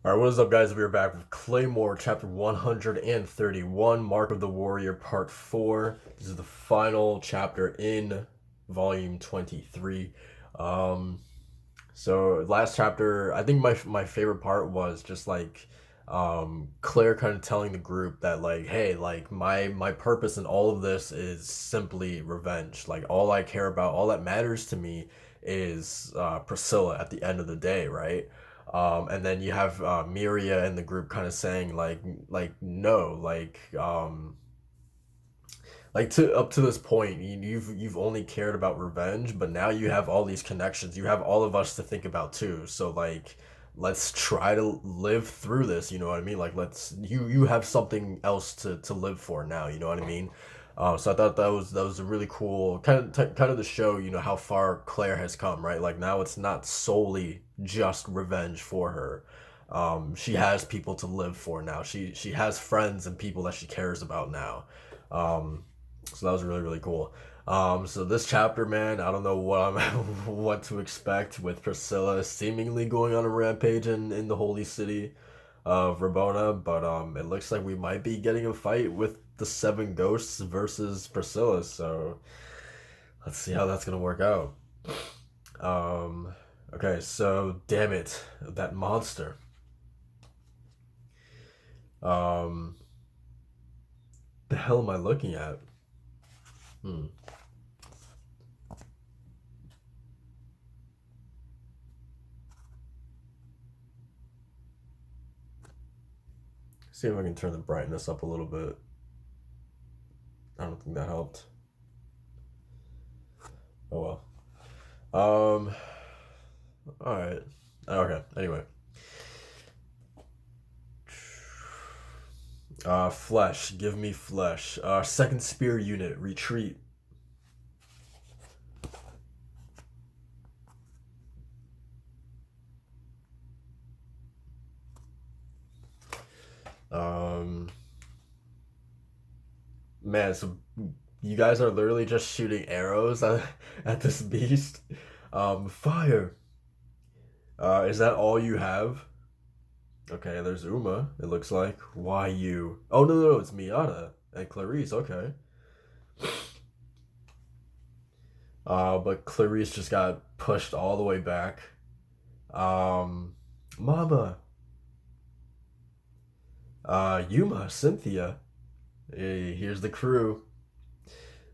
All right, what is up, guys? We are back with Claymore, chapter 131, Mark of the Warrior, part 4. This is the final chapter in volume 23. Um, so last chapter, I think my favorite part was just like Claire kind of telling the group that like, hey, like my purpose in all of this is simply revenge. Like all I care about, all that matters to me is Priscilla at the end of the day, right? And then you have Miria in the group kind of saying like no, like to up to this point you've only cared about revenge, but now you have all these connections, you have all of us to think about too, so like let's try to live through this, you know what I mean? Like let's you have something else to live for now, you know what I mean? So I thought that was a really cool kind of the show, you know, how far Claire has come, right? Like now it's not solely just revenge for her. She has people to live for now. She has friends and people that she cares about now. um, so that was really really cool. So this chapter, man, I don't know what I'm what to expect with Priscilla seemingly going on a rampage in the holy city of Rabona, but it looks like we might be getting a fight with the seven ghosts versus Priscilla. So let's see how that's gonna work out. Um, okay, so damn it, that monster. Um, the hell am I looking at? Hmm. See if I can turn the brightness up a little bit. I don't think that helped. Oh well. All right. Okay. Anyway. Flesh. Give me flesh. Second spear unit. Retreat. Um. Man, so you guys are literally just shooting arrows at this beast. Fire. Is that all you have? Okay, there's Uma. It looks like. Why you? Oh no, it's Miata and Clarice. Okay. But Clarice just got pushed all the way back. Um, Mama. Yuma, Cynthia. Hey, here's the crew.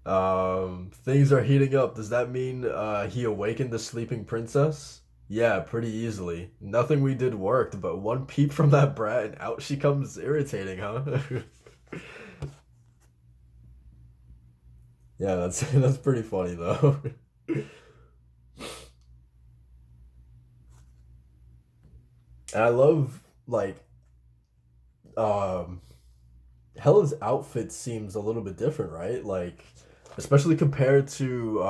Things are heating up. Does that mean he awakened the sleeping princess? Yeah, pretty easily. Nothing we did worked, but one peep from that brat and out she comes irritating, huh? Yeah, that's that's pretty funny though. And I love like um Helen's outfit seems a little bit different, right? Like especially compared to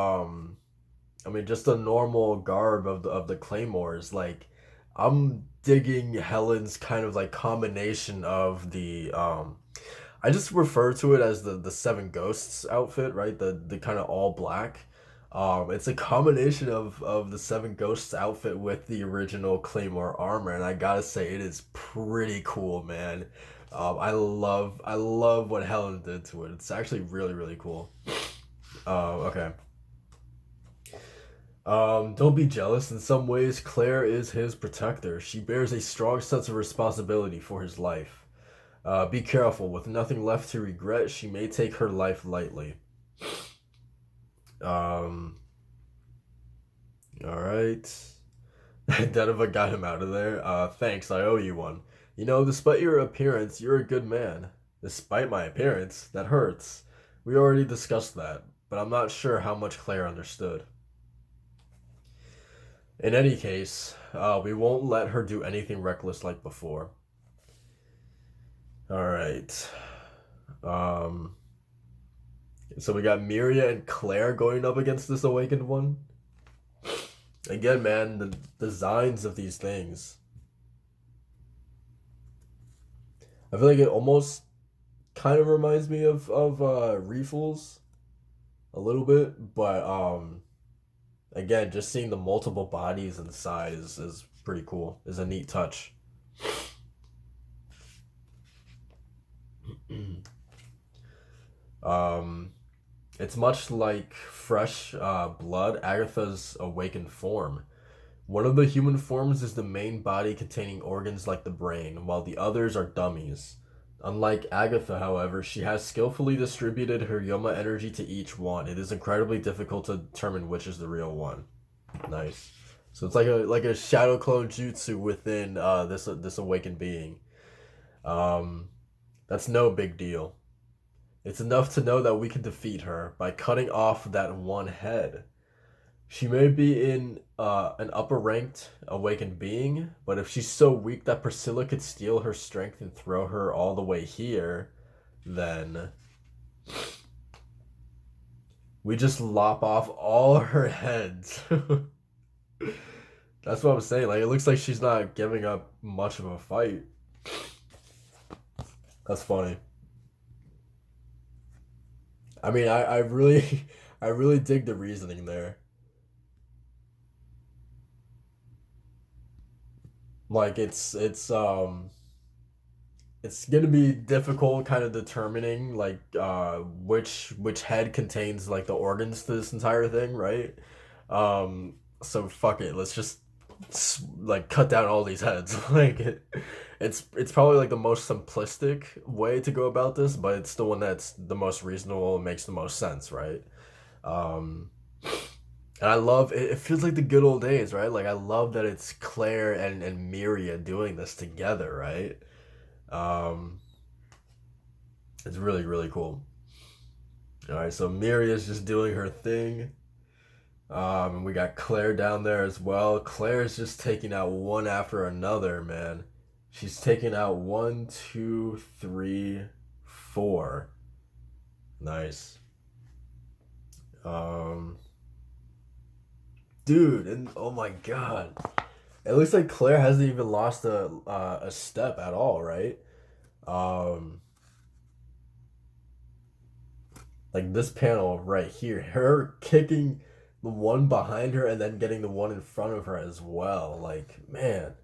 I mean, just the normal garb of the Claymores. Like, I'm digging Helen's kind of like combination of the I just refer to it as the Seven Ghosts outfit, right? The kind of all black. It's a combination of the Seven Ghosts outfit with the original Claymore armor, and I gotta say, it is pretty cool, man. I love what Helen did to it. It's actually really really cool. Okay. Don't be jealous. In some ways, Claire is his protector. She bears a strong sense of responsibility for his life. Be careful. With nothing left to regret, she may take her life lightly. Um, all right. Denova got him out of there. Thanks. I owe you one. You know, despite your appearance, you're a good man. Despite my appearance, that hurts. We already discussed that, but I'm not sure how much Claire understood. In any case, we won't let her do anything reckless like before. All right. Um, so we got Miria and Claire going up against this awakened one. Again, man, the designs of these things. I feel like it almost kind of reminds me of Refles a little bit, but again, just seeing the multiple bodies inside is pretty cool. Is a neat touch. um, it's much like fresh blood, Agatha's awakened form. One of the human forms is the main body containing organs like the brain, while the others are dummies. Unlike Agatha, however, she has skillfully distributed her Yoma energy to each one. It is incredibly difficult to determine which is the real one. Nice. So it's like a shadow clone jutsu within this awakened being. Um, that's no big deal. It's enough to know that we can defeat her by cutting off that one head. She may be in an upper ranked awakened being, but if she's so weak that Priscilla could steal her strength and throw her all the way here, then we just lop off all her heads. That's what I'm saying. Like, it looks like she's not giving up much of a fight. That's funny. I mean, I really, I really dig the reasoning there. Like, it's gonna be difficult kind of determining like which head contains like the organs to this entire thing, right? So fuck it, let's just like cut down all these heads. Like it's probably like the most simplistic way to go about this, but it's the one that's the most reasonable and makes the most sense, right? um and I love it. It feels like the good old days, right? Like I love that it's Claire and Miria doing this together, right? um it's really really cool. All right, so Miria's just doing her thing. And we got Claire down there as well. Claire's just taking out one after another, man. She's taking out one, two, three, four. Nice. Um, dude, and oh my god, it looks like Claire hasn't even lost a step at all, right? Um, like this panel right here, her kicking the one behind her and then getting the one in front of her as well. Like, man,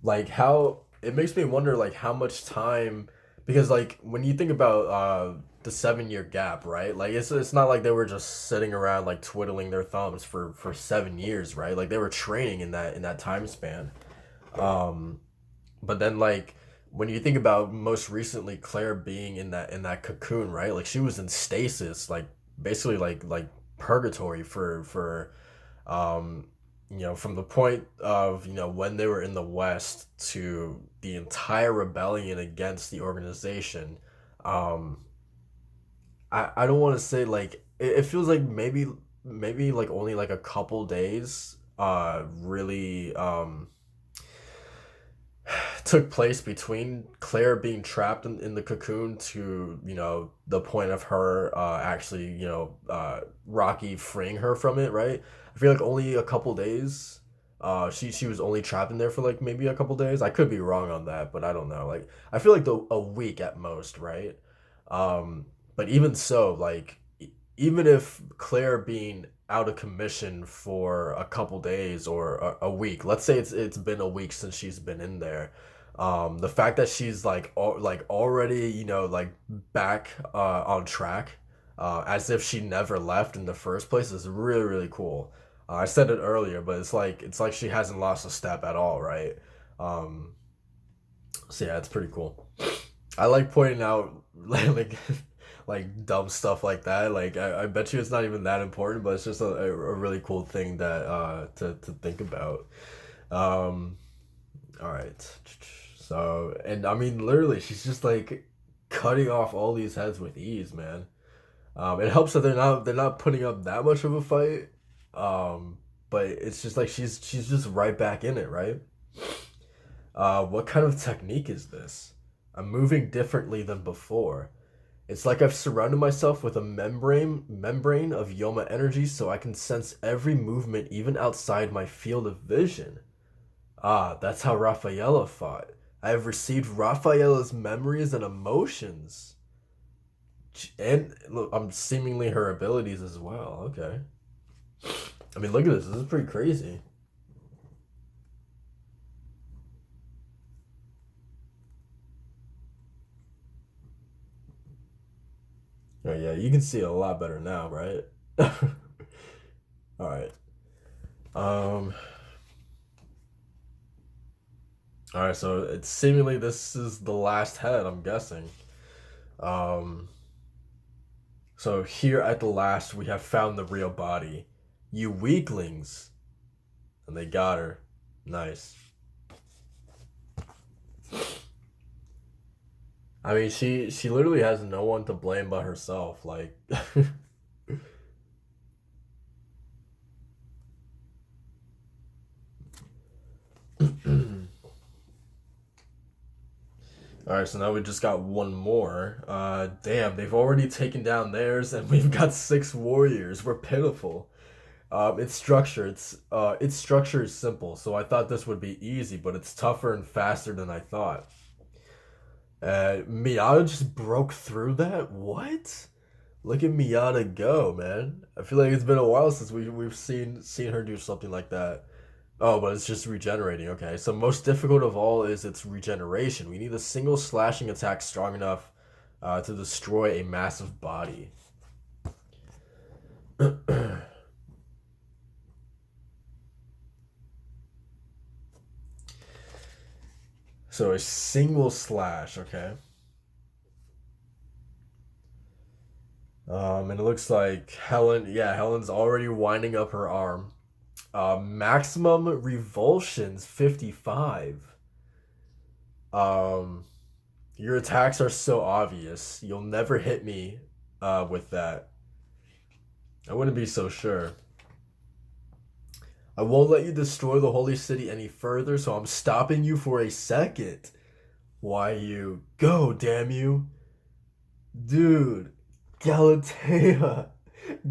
like how it makes me wonder like how much time, because like when you think about the 7 year gap, right? Like it's not like they were just sitting around like twiddling their thumbs for 7 years, right? Like they were training in that time span. Um but then like when you think about most recently Claire being in that cocoon, right? Like she was in stasis, like basically like purgatory for um from the point of when they were in the West to the entire rebellion against the organization. um I don't want to say like it feels like maybe like only like a couple days really took place between Claire being trapped in the cocoon to the point of her actually Rocky freeing her from it, right? I feel like only a couple days. She was only trapped in there for like maybe a couple days. I could be wrong on that, but I don't know. Like I feel like a week at most, right? um but even so, like even if Claire being out of commission for a couple days or a week, let's say it's been a week since she's been in there, the fact that she's like already like back on track, as if she never left in the first place, is really really cool. I said it earlier, but it's like she hasn't lost a step at all, right? um so yeah, it's pretty cool. I like pointing out like dumb stuff like that. Like I bet you it's not even that important, but it's just a really cool thing that to think about. Um, all right. So and I mean literally she's just like cutting off all these heads with ease, man. It helps that they're not putting up that much of a fight. Um, but it's just like she's just right back in it, right? What kind of technique is this? I'm moving differently than before. It's like I've surrounded myself with a membrane of Yoma energy so I can sense every movement even outside my field of vision. Ah, that's how Rafaela fought. I have received Rafaela's memories and emotions. And look, I'm seemingly her abilities as well. Okay. I mean, look at this. This is pretty crazy. Oh yeah, you can see it a lot better now, right? All right. Um. All right. So it's seemingly this is the last head. I'm guessing. Um. So here at the last, we have found the real body. You weaklings, and they got her. Nice. I mean, she literally has no one to blame but herself. Like, all right, so now we just got one more. Damn, they've already taken down theirs, and we've got six warriors. We're pitiful. Its structure is simple, so I thought this would be easy, but it's tougher and faster than I thought. Miata just broke through that. What? Look at Miata go, man. I feel like it's been a while since we've seen her do something like that. Oh, but it's just regenerating. Okay, so most difficult of all is its regeneration. We need a single slashing attack strong enough to destroy a massive body. So a single slash. Okay. And it looks like Helen. Yeah, Helen's already winding up her arm. Maximum revulsions 55. Um, your attacks are so obvious. You'll never hit me with that. I wouldn't be so sure. I won't let you destroy the holy city any further, so I'm stopping you for a second. Why you go, damn you. Dude, Galatea.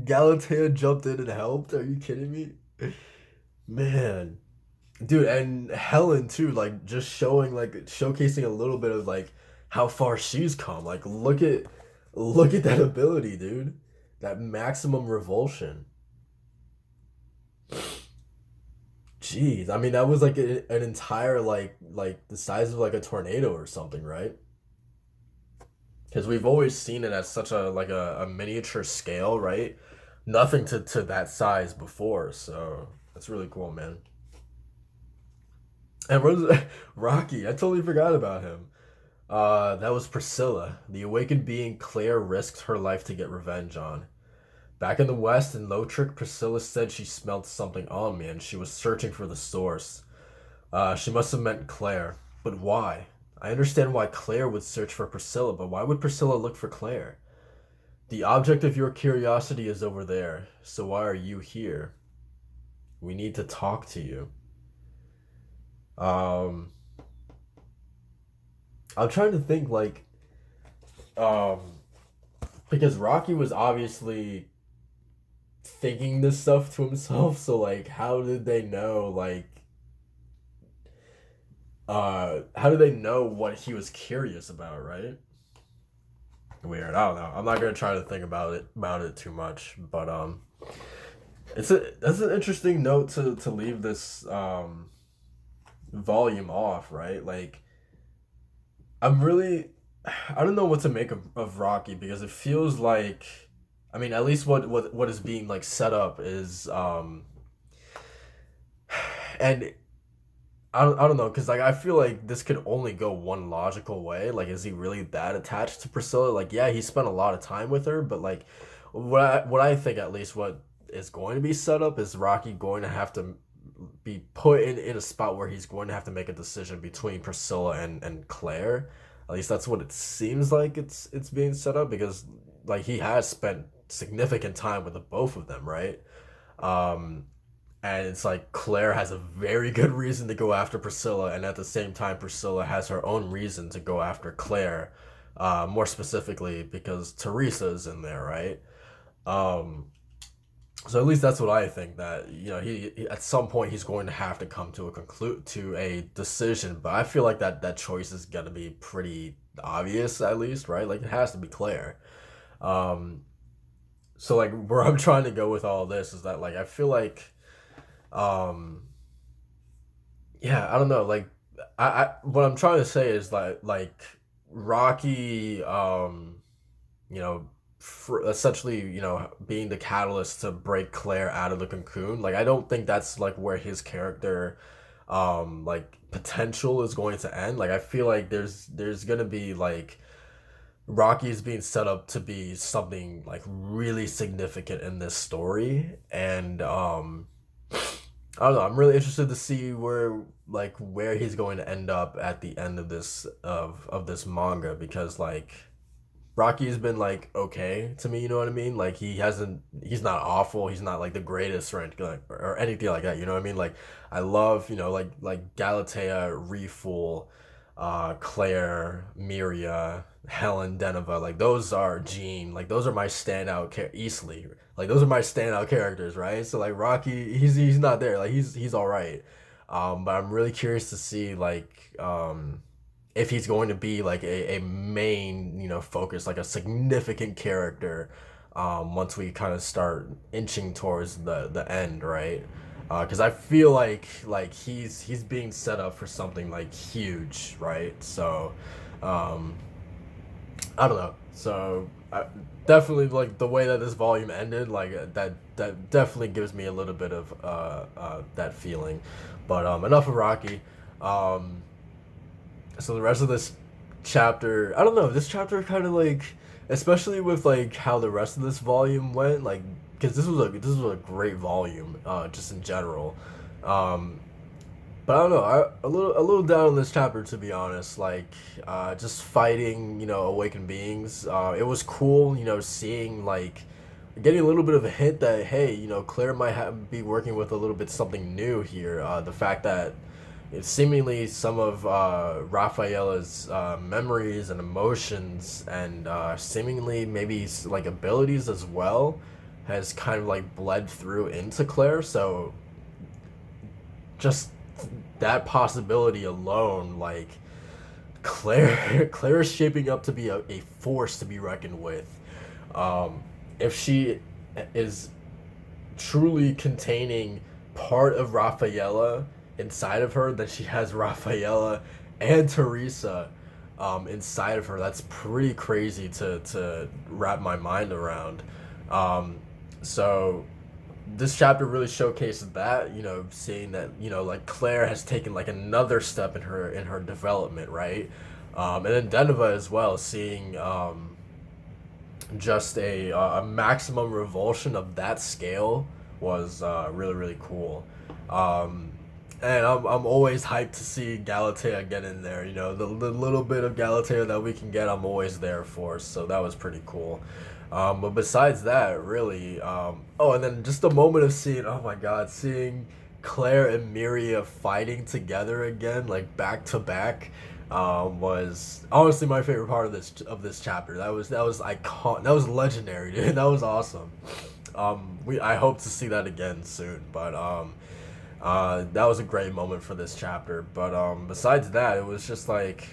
Galatea jumped in and helped. Are you kidding me? Man. Dude, and Helen too, like just showing like showcasing a little bit of like how far she's come. Like look at that ability, dude. That maximum revulsion. Jeez, I mean that was like an entire like the size of like a tornado or something, right? Because we've always seen it as such a like a miniature scale, right? Nothing to that size before, so that's really cool, man. And Rocky, I totally forgot about him. That was Priscilla, the awakened being Claire risked her life to get revenge on. Back in the West, in Lotrick, Priscilla said she smelled something on me and she was searching for the source. She must have meant Claire. But why? I understand why Claire would search for Priscilla, but why would Priscilla look for Claire? The object of your curiosity is over there, so why are you here? We need to talk to you. Um, I'm trying to think um, because Rocky was obviously thinking this stuff to himself, so like, how did they know what he was curious about, right? Weird. I don't know. I'm not gonna try to think about it too much, but that's an interesting note to leave this volume off, right? Like I'm really I don't know what to make of Rocky because it feels like I mean at least what is being like set up is and I don't know because like I feel like this could only go one logical way. Like, is he really that attached to Priscilla? Like, yeah, he spent a lot of time with her, but like, what I think at least what is going to be set up is Rocky going to have to be put in a spot where he's going to have to make a decision between Priscilla and Claire. At least that's what it seems like it's being set up because like he has spent significant time with the both of them, right? Um, and it's like Claire has a very good reason to go after Priscilla, and at the same time, Priscilla has her own reason to go after Claire, more specifically because Teresa's in there, right? Um, so at least that's what I think. That he at some point he's going to have to come to a decision, but I feel like that choice is gonna be pretty obvious, at least, right? Like it has to be Claire. Um, so like where I'm trying to go with all this is that like I feel like um yeah, I don't know. Like, I what I'm trying to say is like Rocky, you know, essentially, being the catalyst to break Claire out of the cocoon. Like I don't think that's like where his character like potential is going to end. Like I feel like there's gonna be like Rocky is being set up to be something like really significant in this story, and I don't know. I'm really interested to see where he's going to end up at the end of this manga, because like Rocky's been like okay to me, you know what I mean? Like he's not awful, he's not like the greatest or anything like that, you know what I mean? Like I love, like Galatea, Refool, Claire, Miria, Helen, Deneva, like those are Jean, like those are my easily. Like those are my standout characters, right? So like Rocky, he's not there. Like he's all right. But I'm really curious to see like if he's going to be like a main, focus, like a significant character, once we kind of start inching towards the end, right? Because I feel like he's being set up for something like huge, right? So, um, I don't know. So definitely like the way that this volume ended, like that definitely gives me a little bit of that feeling. But enough of Rocky. Um, so the rest of this chapter, I don't know. This chapter kind of like, especially with like how the rest of this volume went, like because this was a great volume, just in general. Um, but I don't know. A little down on this chapter, to be honest. Like just fighting, awakened beings. It was cool, seeing like getting a little bit of a hint that hey, Claire might be working with a little bit something new here. The fact that it's seemingly some of Rafaela's memories and emotions, and seemingly maybe like abilities as well, has kind of like bled through into Claire. So just that possibility alone, like Claire is shaping up to be a force to be reckoned with. Um, if she is truly containing part of Rafaela inside of her, then she has Rafaela and Teresa inside of her. That's pretty crazy to wrap my mind around. Um, so this chapter really showcases that, seeing that, like Claire has taken like another step in her development, right? And then Deneva as well, seeing just a maximum revulsion of that scale was really really cool. Um, and I'm always hyped to see Galatea get in there. The little bit of Galatea that we can get, I'm always there for. So that was pretty cool. But besides that, really, oh, and then just a moment of seeing, oh my God, seeing Claire and Miria fighting together again, like back to back, was honestly my favorite part of this chapter. That was icon. That was legendary, dude. That was awesome. I hope to see that again soon. But that was a great moment for this chapter. But besides that, it was just like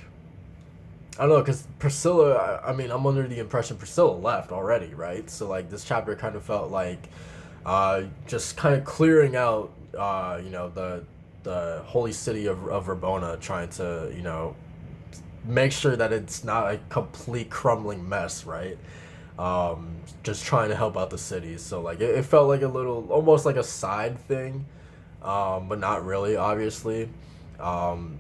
I don't know, because Priscilla. I mean, I'm under the impression Priscilla left already, right? So like this chapter kind of felt like just kind of clearing out, the holy city of Rabona, trying to make sure that it's not a complete crumbling mess, right? Just trying to help out the cities. So like it felt like a little, almost like a side thing, but not really, obviously. Um,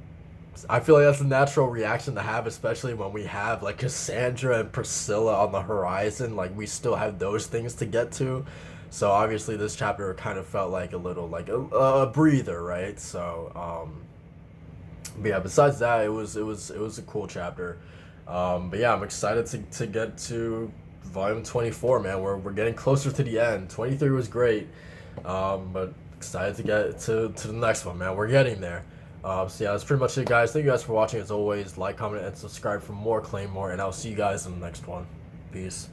I feel like that's a natural reaction to have, especially when we have like Cassandra and Priscilla on the horizon. Like we still have those things to get to. So obviously this chapter kind of felt like a little like a breather, right? So but yeah, besides that, it was a cool chapter. But yeah, I'm excited to get to volume 24, man. We're getting closer to the end. 23 was great, but excited to get to the next one, man. We're getting there. So yeah, that's pretty much it, guys. Thank you guys for watching. As always, like, comment, and subscribe for more Claymore, and I'll see you guys in the next one. Peace.